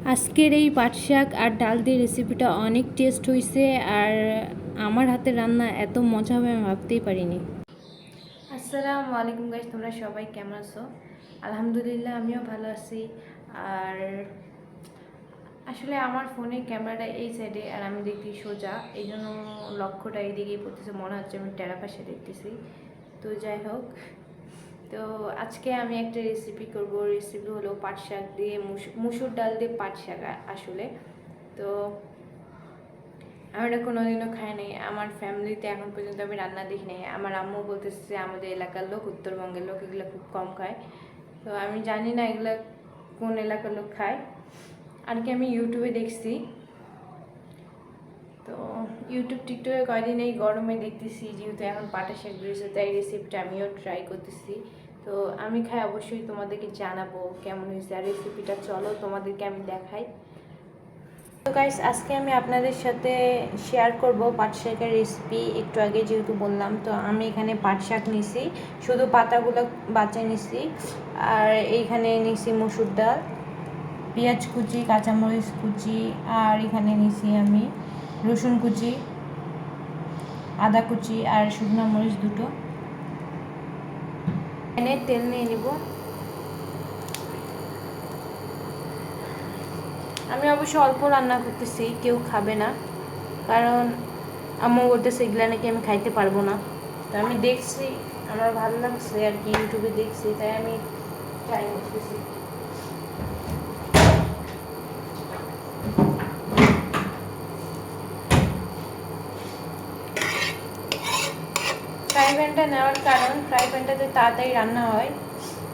আজকের এই পাট শাক আর ডাল দিয়ে রেসিপিটা অনেক টেস্ট হয়েছে। আর আমার হাতের রান্না এত মজা হবে আমি ভাবতেই পারিনি। আসসালামু আলাইকুম গাইস, তোমরা সবাই কেমন আছো? আলহামদুলিল্লাহ আমিও ভালো আছি। আর আসলে আমার ফোনের ক্যামেরাটা এই সাইডে আর আমি দেখি সোজা, এই জন্য লক্ষ্যটা এইদিকেই পড়তেছে, মনে হচ্ছে আমি টেরা পাশে দেখতেছি। তো যাই হোক, তো আজকে আমি একটা রেসিপি করব। রেসিপি হলো পাট শাক দিয়ে মুসুর ডাল দিয়ে পাট শাক। আসলে তো আমি এটা কোনোদিনও খাই নাই, আমার ফ্যামিলিতে এখন পর্যন্ত আমি রান্না দেখি নাই। আমার আম্মু বলতেছে আমাদের এলাকার লোক, উত্তরবঙ্গের লোক এগুলো খুব কম খায়। তো আমি জানি না এগুলো কোন এলাকার লোক খায়। আর কি আমি ইউটিউবে দেখছি, তো ইউটিউব টিকটকে কয়দিন এই গরমে দেখতেছি, যেহেতু এখন পাটা শাক বেরিয়েছে তাই রেসিপিটা আমিও ট্রাই করতেছি। তো আমি খাই, অবশ্যই তোমাদেরকে জানাবো কেমন হয়েছে। আর রেসিপিটা চলো তোমাদেরকে আমি দেখাই। তো গাইস, আজকে আমি আপনাদের সাথে শেয়ার করব পাট শাকের রেসিপি। একটু আগে যেহেতু বললাম, তো আমি এখানে পাট শাক নিছি, শুধু পাতাগুলো বাঁচিয়ে নিছি। আর এইখানে নিছি মসুর ডাল, পেঁয়াজ কুচি, কাঁচামরিচ কুচি, আর এখানে নিছি আমি রসুন কুচি, আদা কুচি আর শুকনো মরিচ দুটো। এনে তেল নিয়ে নিব। আমি অবশ্য অল্প রান্না করতেছি, কেউ খাবে না, কারণ আম্মু বলতেছে এগুলা নাকি আমি খাইতে পারবো না। তো আমি দেখছি, আমার ভালো লাগছে আর কি, ইউটিউবে দেখছি তাই আমি ট্রাই করতেছি। ফ্রাই প্যানটা নেওয়ার কারণ, ফ্রাই প্যানটাতে তাড়াতাড়ি রান্না হয়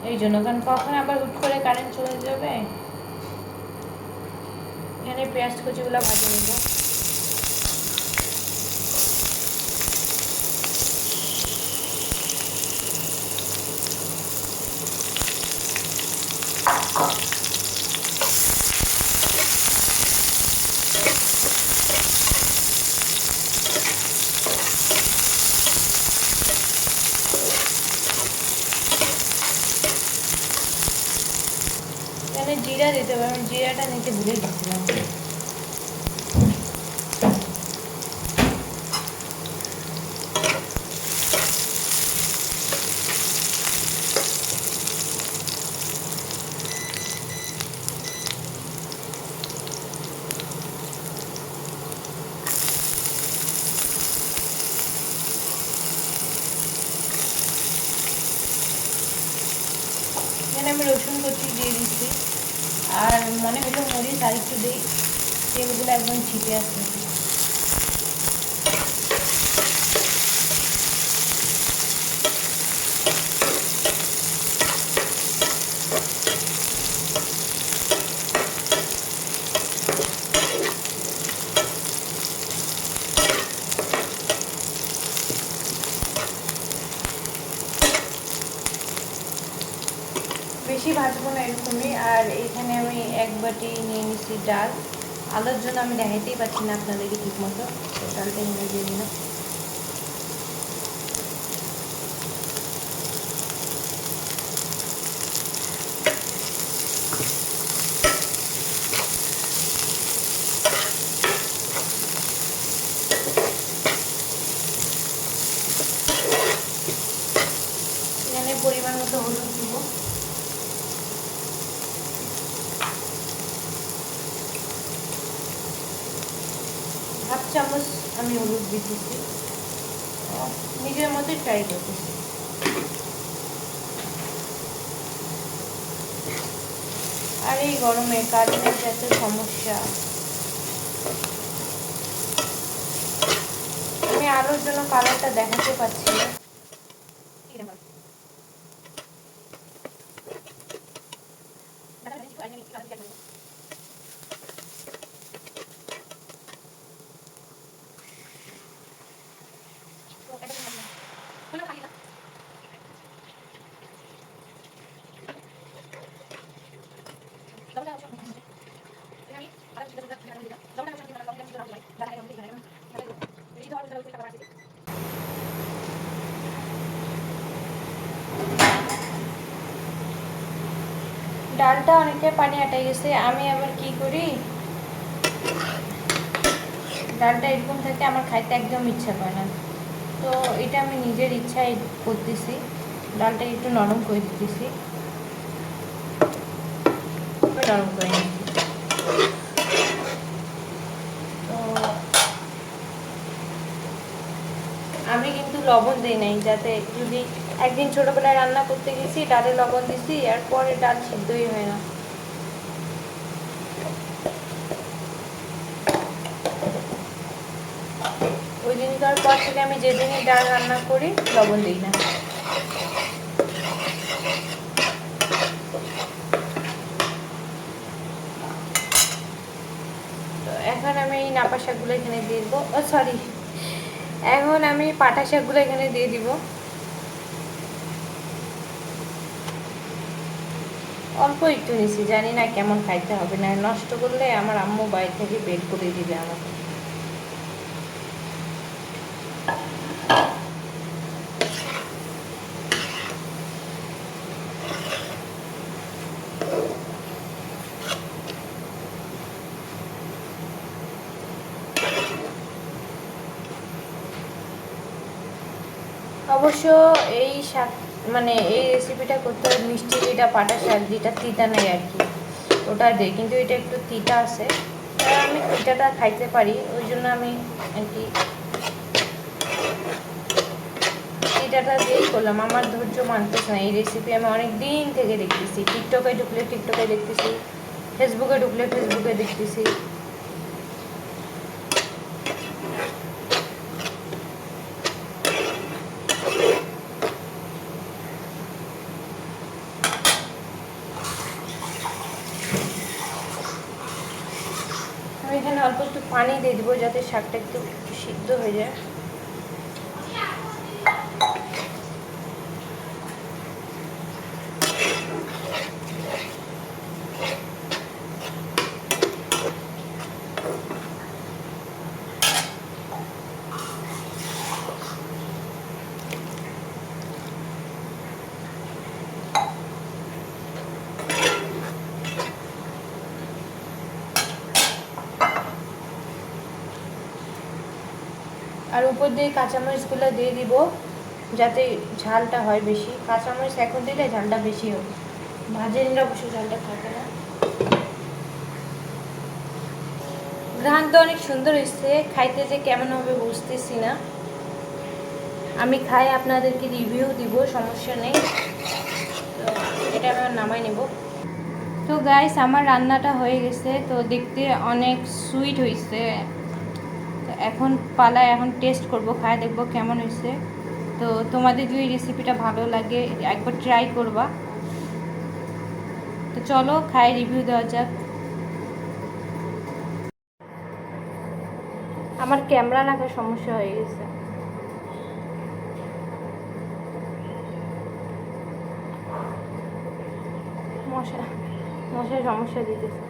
এই জন্য, কারণ কখন আবার হুট করে কারেন্ট চলে যাবে। এখানে পেঁয়াজ কুচিগুলো ভাজে নেব। এখানে জিরা দিতে হবে, আমি জিরাটা নিতে ভুলে গেছিলাম। এখানে আমি রসুন কুচি দিয়ে দিচ্ছি, আর মনে হলো মরিচ আর একটু দিই, তেলগুলো একদম ছিটে আসছে। বেশি ভাজবো না এরকমই। আর এখানে আমি এক বাটি নিয়ে নিচ্ছি ডাল। আলুর জন্য আমি দেখাইতেই পাচ্ছি না আপনাদেরকে ঠিক মতো, তো ডালটা এখানে দিয়ে দিলাম। এখানে পরিমাণ মতো হলুদ দিব, হাফ চামচ আমি হলুদ দিতেছি, নিজের মতো ট্রাই করতেছি। আর এই গরমে কারেন্টের এত সমস্যা, আমি আলুর জন্য কালারটা দেখাতে পাচ্ছি না। ডালটা অনেকটা পানি আটাই গেছে, আমি আবার কি করি, ডালটা এরকম থাকে আমার খাইতে একদম ইচ্ছা করে না, তো এটা আমি নিজের ইচ্ছায় করতেছি, ডালটা একটু নরম করে দিতেছি, নরম করে নিচ্ছি। তো আমি কিন্তু লবণ দিই নাই, যাতে যদি একদিন ছোটোবেলায় রান্না করতে গেছি ডালে লবণ দিছি আর পরে ডাল সিদ্ধই হয় না। ওই দিনকার পর থেকে আমি যেদিনই ডাল রান্না করি লবণ দিই না। তো এখন আমি এই নাপা শাকগুলো এখানে দিয়ে দেবো, এখন আমি পাটা শাকগুলো এখানে দিয়ে দিব। অল্প একটু নিছি, জানি না কেমন খাইতে হবে, না নষ্ট করলে আমার আম্মু বাড়ি থেকে বের করে দিবে আমাকে। অবশ্য এই শাক মানে এই রেসিপিটা করতে হয় মিষ্টি যেটা পাটা শাক, যেটা তিতা নেই আর কি, ওটা দেয়, কিন্তু এটা একটু তিতা আছে, আমি তিতাটা খাইতে পারি, ওই জন্য আমি আর কি তিতাটা দিয়েই করলাম। আমার ধৈর্য মানতেছে না, এই রেসিপি আমি অনেক দিন থেকে দেখতেছি, টিকটকে ঢুকলে টিকটকে দেখতেছি, ফেসবুকে ঢুকলে ফেসবুকে দেখতেছি। আমি এখানে অল্প একটু পানি দিয়ে দেবো যাতে শাকটা একটু সিদ্ধ হয়ে যায়। আর উপর দিয়ে কাঁচামরিচগুলো দিয়ে দিব যাতে ঝালটা হয় বেশি, কাঁচামরিচ এখন দিলে ঝালটা বেশি হবে, ভাজে নিলে অবশ্য ঝালটা থাকে না। ঘ্রাণ তো অনেক সুন্দর হয়েছে, খাইতে যে কেমন হবে বুঝতেছি না, আমি খাই আপনাদেরকে রিভিউ দিব, সমস্যা নেই। তো এটা আমি নামাই নেব। তো গাইস আমার রান্নাটা হয়ে গেছে, তো দেখতে অনেক সুইট হয়েছে, তো এখন পালায়, এখন টেস্ট করব, খায় দেখব কেমন হয়েছে। তো তোমাদের যদি রেসিপিটা ভালো লাগে একবার ট্রাই করবা। তো চলো খাই, রিভিউ দেওয়া যাক। আমার ক্যামেরা রাখার সমস্যা হয়ে গেছে, মশার সমস্যা দিতেছে।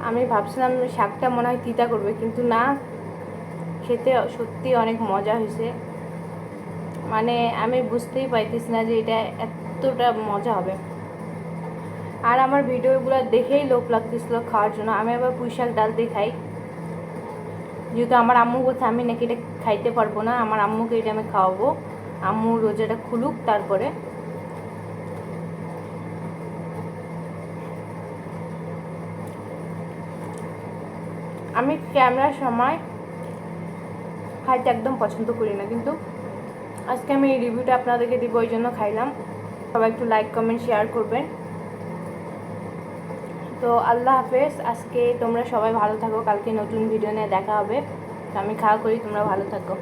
আমি ভাবছিলাম শাকটা মনে হয় তিতা করবে, কিন্তু না, খেতে সত্যি অনেক মজা হয়েছে, মানে আমি বুঝতেই পাইতেছি না যে এটা এতটা মজা হবে। আর আমার ভিডিওগুলো দেখেই লোভ লাগতেছিল খাওয়ার জন্য, আমি আবার পুঁই শাক ডাল দিয়ে খাই, যেহেতু আমার আম্মু বলছে আমি নাকি এটা খাইতে পারবো না, আমার আম্মুকে এটা আমি খাওয়াবো, আম্মু রোজাটা খুলুক তারপরে। আমি ক্যামেরার সময় খাইতে একদম পছন্দ করি না, কিন্তু আজকে আমি এই রিভিউটা আপনাদেরকে দিব, ওই জন্য খাইলাম। সবাই একটু লাইক কমেন্ট শেয়ার করবেন। তো আল্লাহ হাফেজ, আজকে তোমরা সবাই ভালো থাকো, কালকে নতুন ভিডিও নিয়ে দেখা হবে। তো আমি খাওয়া করি, তোমরা ভালো থাকো।